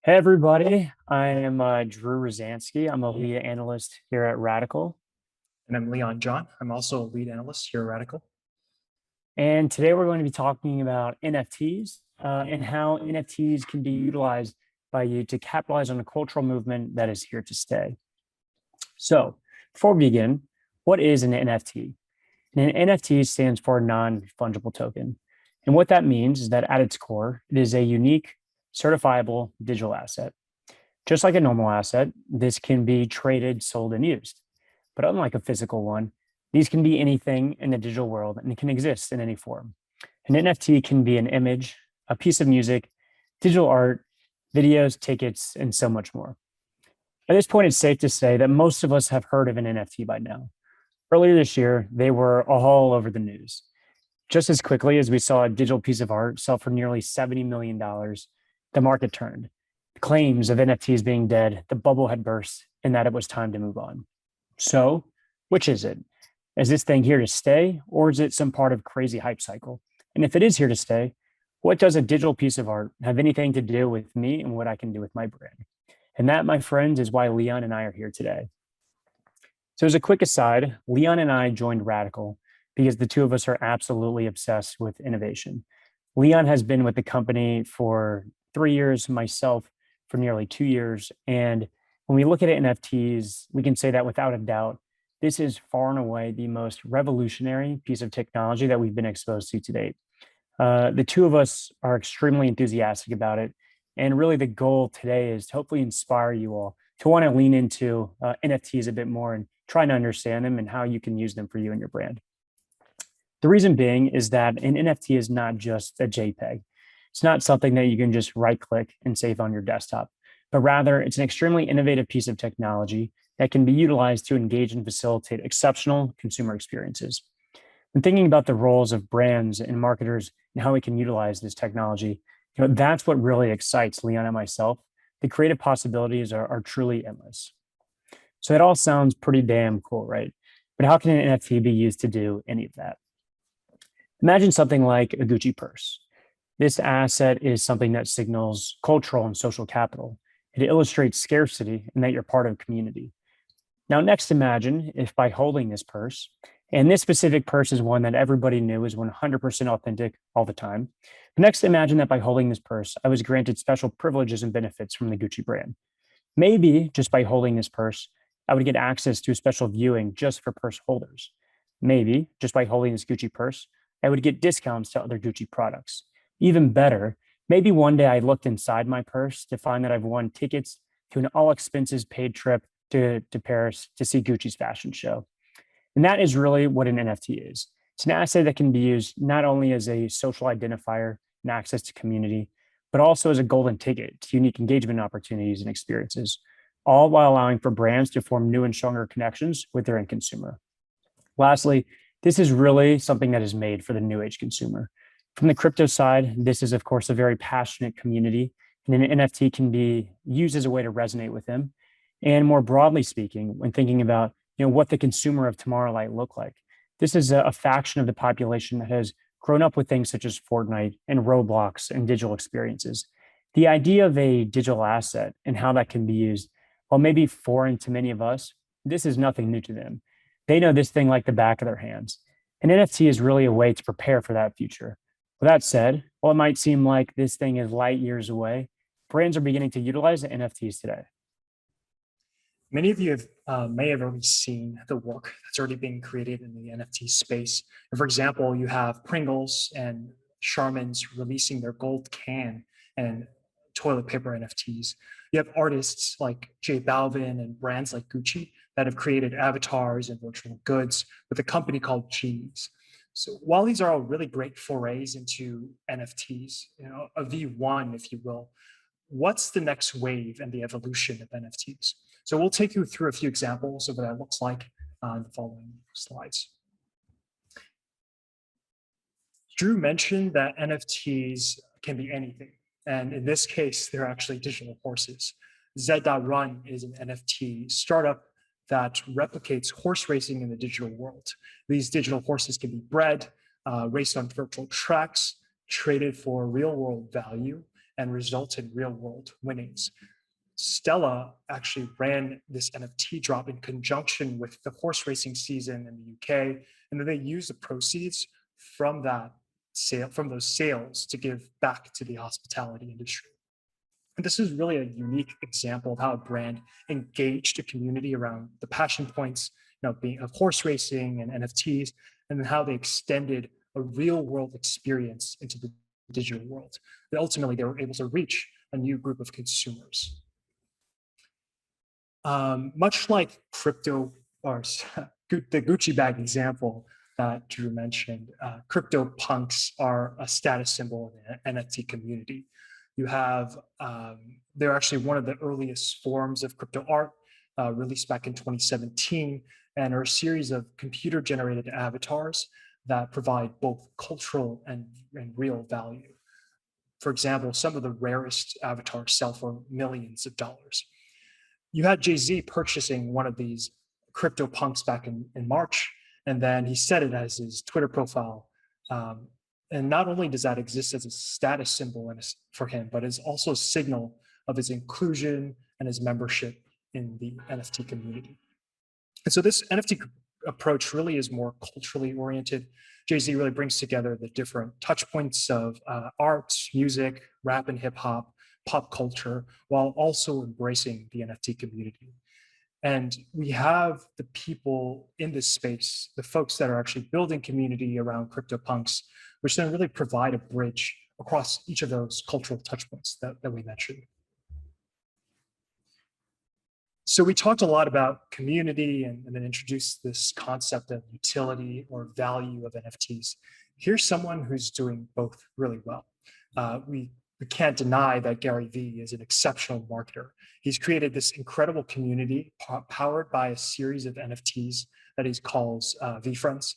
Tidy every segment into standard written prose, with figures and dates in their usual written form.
Hey everybody, I am Drew Rosansky. I'm a lead analyst here at Radicle. And I'm Leon John. I'm also a lead analyst here at Radicle. And today we're going to be talking about NFTs and how NFTs can be utilized by you to capitalize on a cultural movement that is here to stay. So before we begin, what is an NFT? An NFT stands for non-fungible token. And what that means is that at its core, it is a unique, certifiable digital asset. Just like a normal asset, this can be traded, sold, and used. But unlike a physical one, these can be anything in the digital world and it can exist in any form. An NFT can be an image, a piece of music, digital art, videos, tickets, and so much more. At this point, it's safe to say that most of us have heard of an NFT by now. Earlier this year, they were all over the news. Just as quickly as we saw a digital piece of art sell for nearly $70 million, the market turned. Claims of NFTs being dead, the bubble had burst, and that it was time to move on. So, which is it? Is this thing here to stay, or is it some part of crazy hype cycle? And if it is here to stay, what does a digital piece of art have anything to do with me and what I can do with my brand? And that, my friends, is why Leon and I are here today. So, as a quick aside, Leon and I joined Radicle because the two of us are absolutely obsessed with innovation. Leon has been with the company for 3 years, myself for nearly 2 years. And when we look at NFTs, we can say that without a doubt, this is far and away the most revolutionary piece of technology that we've been exposed to date. The two of us are extremely enthusiastic about it. And really, the goal today is to hopefully inspire you all to want to lean into NFTs a bit more and try to understand them and how you can use them for you and your brand. The reason being is that an NFT is not just a JPEG. It's not something that you can just right click and save on your desktop, but rather it's an extremely innovative piece of technology that can be utilized to engage and facilitate exceptional consumer experiences. When thinking about the roles of brands and marketers and how we can utilize this technology, that's what really excites Leon and myself. The creative possibilities are truly endless. So it all sounds pretty damn cool, right? But how can an NFT be used to do any of that? Imagine something like a Gucci purse. This asset is something that signals cultural and social capital. It illustrates scarcity and that you're part of a community. Now, next, imagine if by holding this purse, and this specific purse is one that everybody knew is 100% authentic all the time. But next, imagine that by holding this purse, I was granted special privileges and benefits from the Gucci brand. Maybe just by holding this purse, I would get access to a special viewing just for purse holders. Maybe just by holding this Gucci purse, I would get discounts to other Gucci products. Even better, maybe one day I looked inside my purse to find that I've won tickets to an all expenses paid trip to Paris to see Gucci's fashion show. And that is really what an NFT is. It's an asset that can be used not only as a social identifier and access to community, but also as a golden ticket to unique engagement opportunities and experiences, all while allowing for brands to form new and stronger connections with their end consumer. Lastly, this is really something that is made for the new age consumer. From the crypto side, this is, of course, a very passionate community, and an NFT can be used as a way to resonate with them. And more broadly speaking, when thinking about what the consumer of tomorrow might look like, this is a faction of the population that has grown up with things such as Fortnite and Roblox and digital experiences. The idea of a digital asset and how that can be used, while maybe foreign to many of us, this is nothing new to them. They know this thing like the back of their hands. An NFT is really a way to prepare for that future. With that said, while it might seem like this thing is light years away, brands are beginning to utilize the NFTs today. Many of you may have already seen the work that's already being created in the NFT space. And for example, you have Pringles and Charmin's releasing their gold can and toilet paper NFTs. You have artists like J Balvin and brands like Gucci that have created avatars and virtual goods with a company called Cheese. So while these are all really great forays into NFTs, a V1, if you will, what's the next wave and the evolution of NFTs? So we'll take you through a few examples of what that looks like in the following slides. Drew mentioned that NFTs can be anything. And in this case, they're actually digital horses. Z.Run is an NFT startup that replicates horse racing in the digital world. These digital horses can be bred, raced on virtual tracks, traded for real world value, and result in real world winnings. Stella actually ran this NFT drop in conjunction with the horse racing season in the UK, and then they used the proceeds from those sales to give back to the hospitality industry. And this is really a unique example of how a brand engaged a community around the passion points, being of horse racing and NFTs, and then how they extended a real world experience into the digital world. And ultimately, they were able to reach a new group of consumers. Much like crypto, or the Gucci bag example that Drew mentioned, crypto punks are a status symbol in the NFT community. You have, they're actually one of the earliest forms of crypto art, released back in 2017, and are a series of computer-generated avatars that provide both cultural and real value. For example, some of the rarest avatars sell for millions of dollars. You had Jay-Z purchasing one of these crypto punks back in March, and then he set it as his Twitter profile. And not only does that exist as a status symbol for him, but is also a signal of his inclusion and his membership in the NFT community. And so this NFT approach really is more culturally oriented. Jay-Z really brings together the different touch points of art, music, rap and hip hop, pop culture, while also embracing the NFT community. And we have the people in this space, the folks that are actually building community around CryptoPunks, which then really provide a bridge across each of those cultural touchpoints that we mentioned. So we talked a lot about community and then introduced this concept of utility or value of NFTs. Here's someone who's doing both really well. We can't deny that Gary Vee is an exceptional marketer. He's created this incredible community powered by a series of NFTs that he calls Vfronts.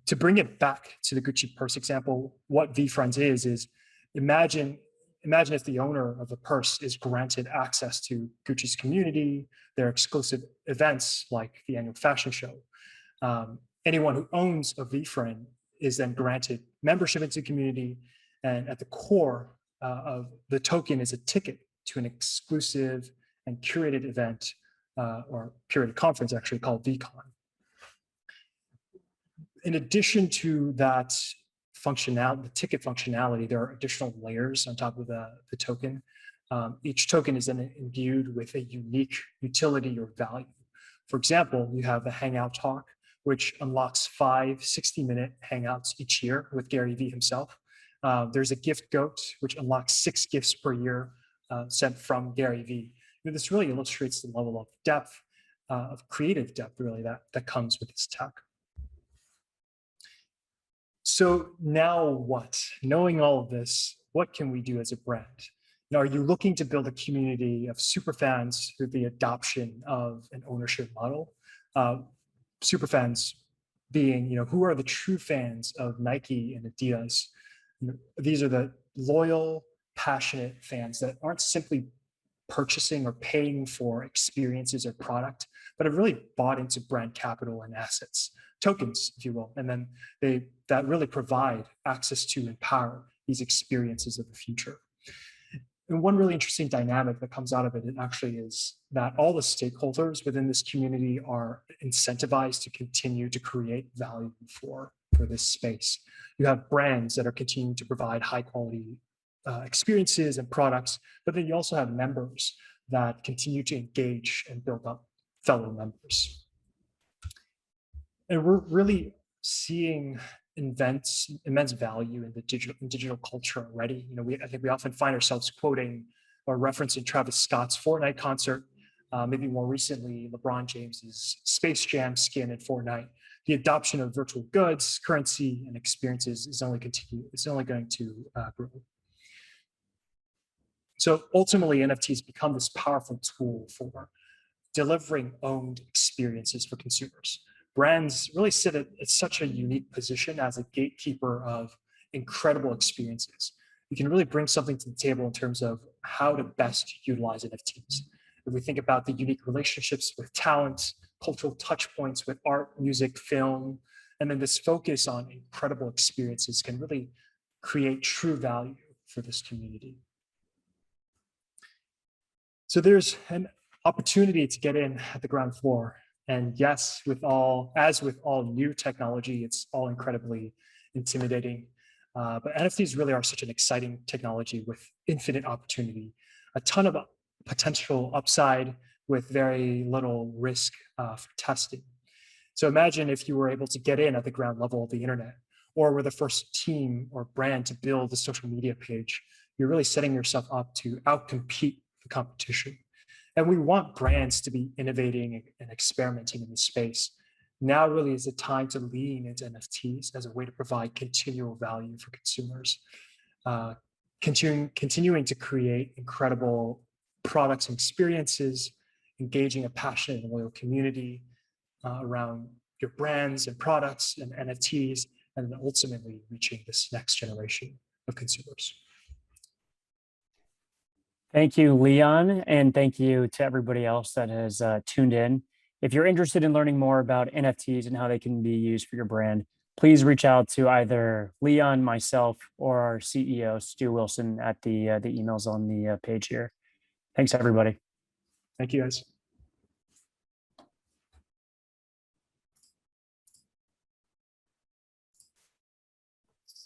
To bring it back to the Gucci purse example, what Vfronts is imagine if the owner of a purse is granted access to Gucci's community, their exclusive events like the annual fashion show. Anyone who owns a Vfront is then granted membership into the community, and at the core of the token is a ticket to an exclusive and curated event, or curated conference actually, called VCon. In addition to that functionality, the ticket functionality, there are additional layers on top of the token. Each token is then imbued with a unique utility or value. For example, you have the Hangout Talk, which unlocks 5 60-minute Hangouts each year with Gary Vee himself. There's a Gift Goat, which unlocks 6 gifts per year sent from Gary Vee. This really illustrates the level of depth, of creative depth, really, that comes with this tech. So now what? Knowing all of this, what can we do as a brand? Are you looking to build a community of superfans through the adoption of an ownership model? Superfans being, who are the true fans of Nike and Adidas? These are the loyal, passionate fans that aren't simply purchasing or paying for experiences or product, but have really bought into brand capital and assets, tokens, if you will. And then that really provide access to empower these experiences of the future. And one really interesting dynamic that comes out of it actually is that all the stakeholders within this community are incentivized to continue to create value for this space. You have brands that are continuing to provide high quality experiences and products, but then you also have members that continue to engage and build up fellow members. And we're really seeing immense value in the digital culture already. I think we often find ourselves quoting or referencing Travis Scott's Fortnite concert, maybe more recently LeBron James's Space Jam skin in Fortnite. The adoption of virtual goods, currency, and experiences is only going to grow. So ultimately, NFTs become this powerful tool for delivering owned experiences for consumers. Brands really sit at such a unique position as a gatekeeper of incredible experiences. You can really bring something to the table in terms of how to best utilize NFTs. If we think about the unique relationships with talent, cultural touch points with art, music, film, and then this focus on incredible experiences can really create true value for this community. So there's an opportunity to get in at the ground floor. And yes, as with all new technology, it's all incredibly intimidating. But NFTs really are such an exciting technology with infinite opportunity, a ton of potential upside with very little risk for testing. So imagine if you were able to get in at the ground level of the internet, or were the first team or brand to build a social media page. You're really setting yourself up to outcompete the competition. And we want brands to be innovating and experimenting in the space. Now really is the time to lean into NFTs as a way to provide continual value for consumers, continuing to create incredible products and experiences, engaging a passionate and loyal community around your brands and products and NFTs, and then ultimately reaching this next generation of consumers. Thank you, Leon, and thank you to everybody else that has tuned in. If you're interested in learning more about NFTs and how they can be used for your brand, please reach out to either Leon, myself, or our CEO, Stu Wilson, at the emails on the page here. Thanks, everybody. Thank you, guys.